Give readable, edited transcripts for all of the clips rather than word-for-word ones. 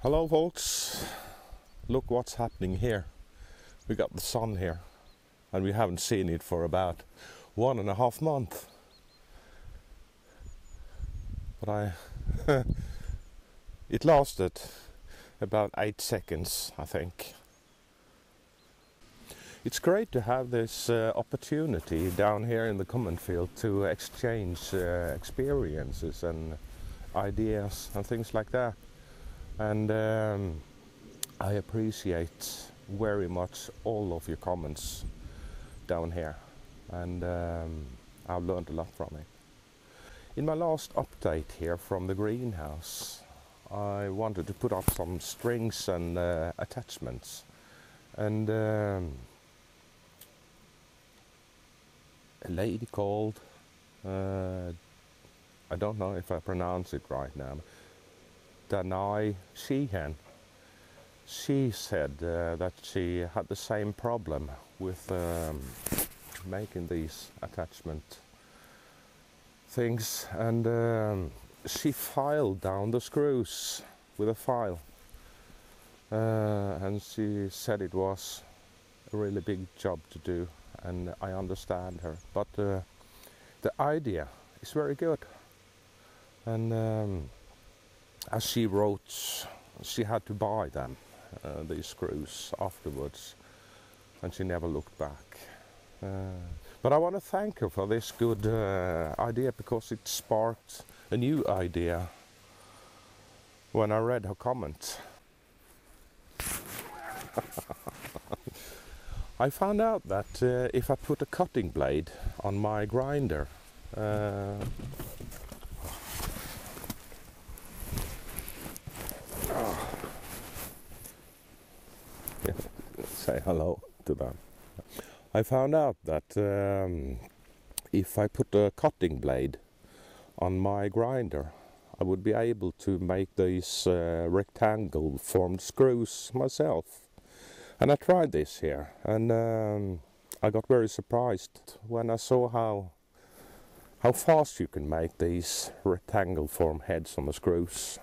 Hello folks, look what's happening here. We got the sun here and we haven't seen it for about 1.5 months. But it lasted about 8 seconds, I think. It's great to have this opportunity down here in the common field to exchange experiences and ideas and things like that. And I appreciate very much all of your comments down here, and I've learned a lot from it. In my last update here from the greenhouse, I wanted to put up some strings and attachments, and a lady called, I don't know if I pronounce it right now, Danai Sheehan. She said that she had the same problem with making these attachment things, and she filed down the screws with a file, and she said it was a really big job to do, and I understand her, but the idea is very good. And as she wrote, she had to buy them, these screws, afterwards, and she never looked back. But I want to thank her for this good idea, because it sparked a new idea when I read her comment. I found out that if I put a cutting blade on my grinder, say hello to them. I found out that if I put a cutting blade on my grinder, I would be able to make these rectangle formed screws myself. And I tried this here, and I got very surprised when I saw how fast you can make these rectangle form heads on the screws.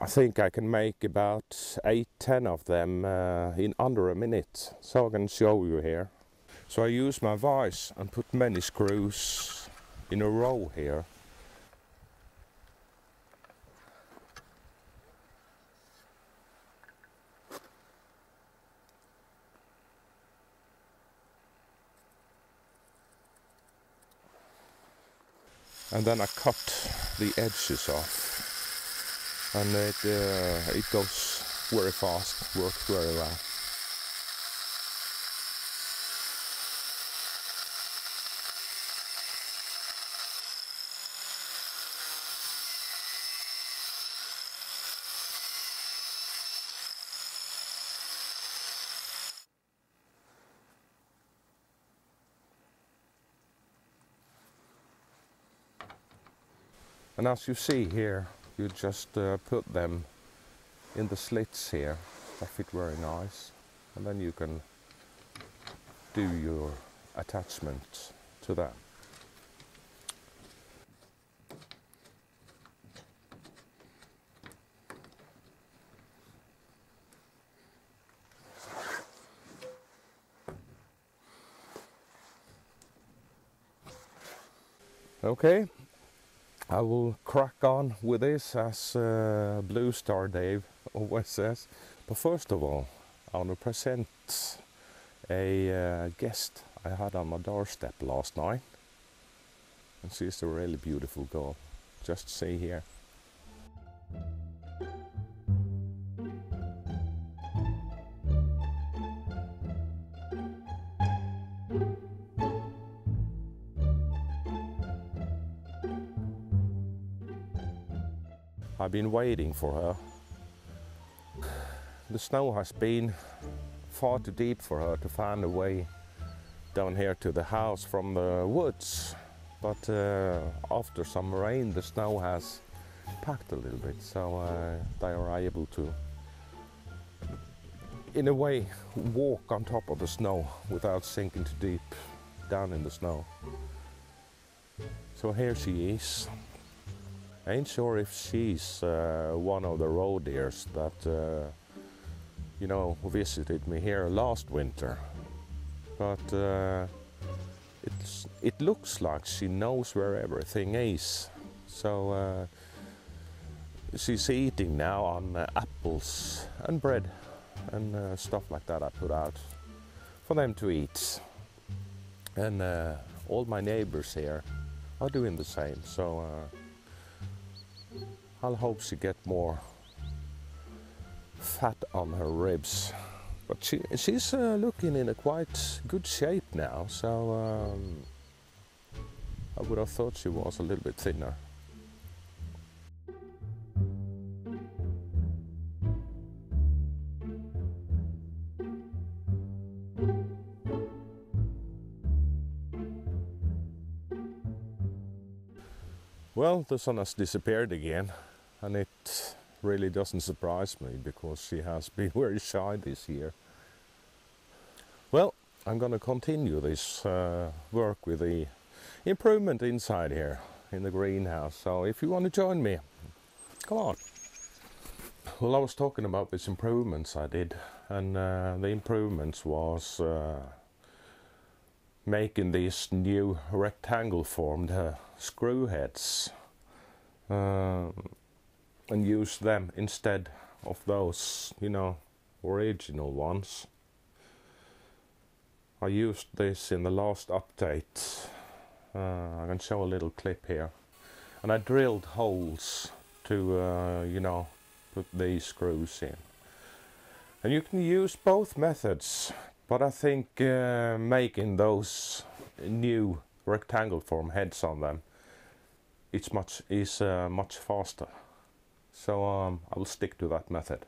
I think I can make about 8-10 of them in under a minute, so I can show you here. So I use my vise and put many screws in a row here. And then I cut the edges off. And it goes very fast, works very well. And as you see here, you just put them in the slits here. They fit very nice, and then you can do your attachment to that. Okay, I will crack on with this, as Blue Star Dave always says. But first of all, I want to present a guest I had on my doorstep last night. And she's a really beautiful girl. Just see here. I've been waiting for her. The snow has been far too deep for her to find a way down here to the house from the woods. But after some rain, the snow has packed a little bit, so they are able to, in a way, walk on top of the snow without sinking too deep down in the snow. So here she is. Ain't sure if she's one of the roe deers that visited me here last winter, but it looks like she knows where everything is. So she's eating now on apples and bread and stuff like that I put out for them to eat. And all my neighbors here are doing the same. So I'll hope she get more fat on her ribs. But she's looking in a quite good shape now. So I would have thought she was a little bit thinner. Well, the sun has disappeared again, and it really doesn't surprise me because she has been very shy this year. Well, I'm gonna continue this work with the improvement inside here in the greenhouse. So if you want to join me, come on. Well, I was talking about these improvements I did, and the improvements was making these new rectangle formed screw heads and use them instead of those, original ones. I used this in the last update. I can show a little clip here. And I drilled holes to, put these screws in. And you can use both methods, but I think making those new rectangle form heads on them is much faster. So I will stick to that method.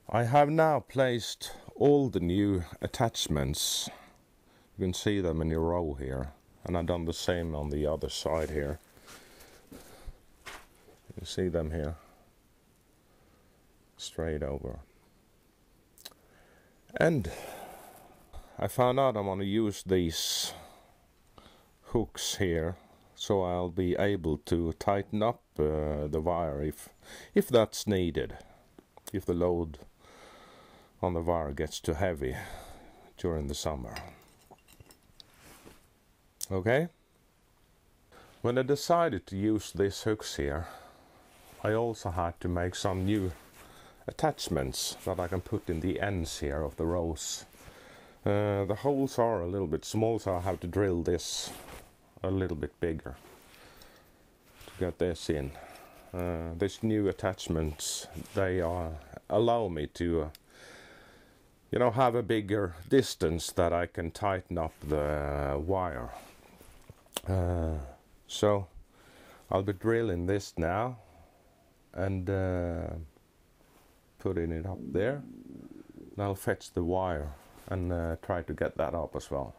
I have now placed all the new attachments. You can see them in a row here, and I've done the same on the other side here. You can see them here, straight over. And I found out I want to use these hooks here, so I'll be able to tighten up the wire if that's needed, if the load on the wire gets too heavy during the summer. Okay? When I decided to use these hooks here, I also had to make some new attachments that I can put in the ends here of the rows. The holes are a little bit small, so I have to drill this a little bit bigger to get this in. These new attachments, they allow me to have a bigger distance that I can tighten up the wire. So I'll be drilling this now and putting it up there. And I'll fetch the wire and try to get that up as well.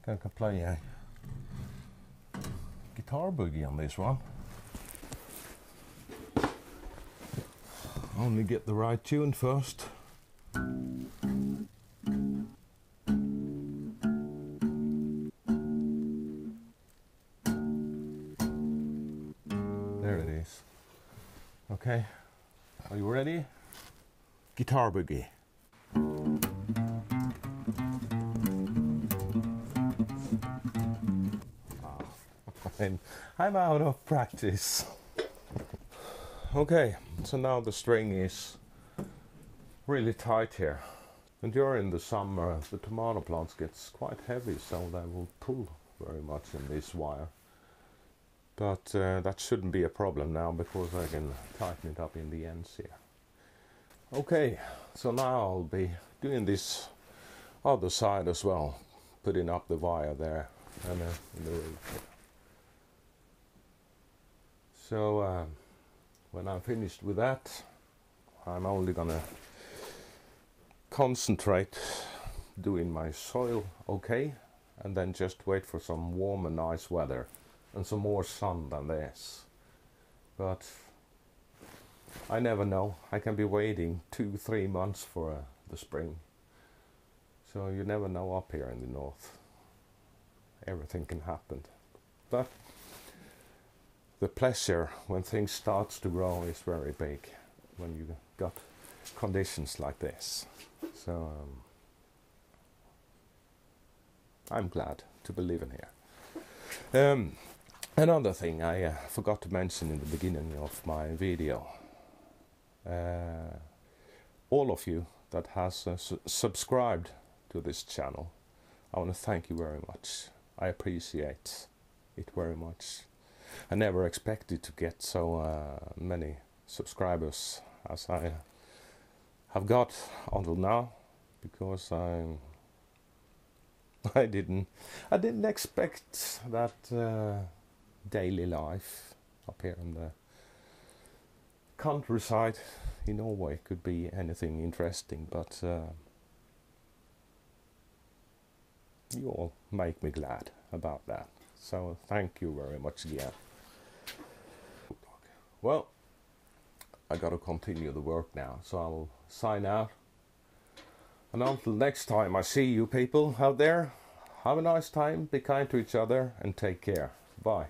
I can play a guitar boogie on this one. Only get the right tune first. There it is. Okay, are you ready? Guitar boogie. And I'm out of practice. Okay, so now the string is really tight here. And during the summer the tomato plants gets quite heavy, so they will pull very much in this wire. But that shouldn't be a problem now because I can tighten it up in the ends here. Okay, so now I'll be doing this other side as well, putting up the wire there and in the roof here. So when I'm finished with that, I'm only gonna concentrate doing my soil okay, and then just wait for some warm and nice weather and some more sun than this. But I never know, I can be waiting 2-3 months for the spring. So you never know up here in the north. Everything can happen. But the pleasure when things starts to grow is very big when you got conditions like this. So I'm glad to be living here. Another thing I forgot to mention in the beginning of my video. All of you that has subscribed to this channel, I want to thank you very much. I appreciate it very much. I never expected to get so many subscribers as I have got until now, because I didn't expect that daily life up here in the countryside in Norway could be anything interesting, but you all make me glad about that. So thank you very much again. Well, I gotta continue the work now, so I will sign out. And until next time I see you people out there, have a nice time, be kind to each other, and take care. Bye.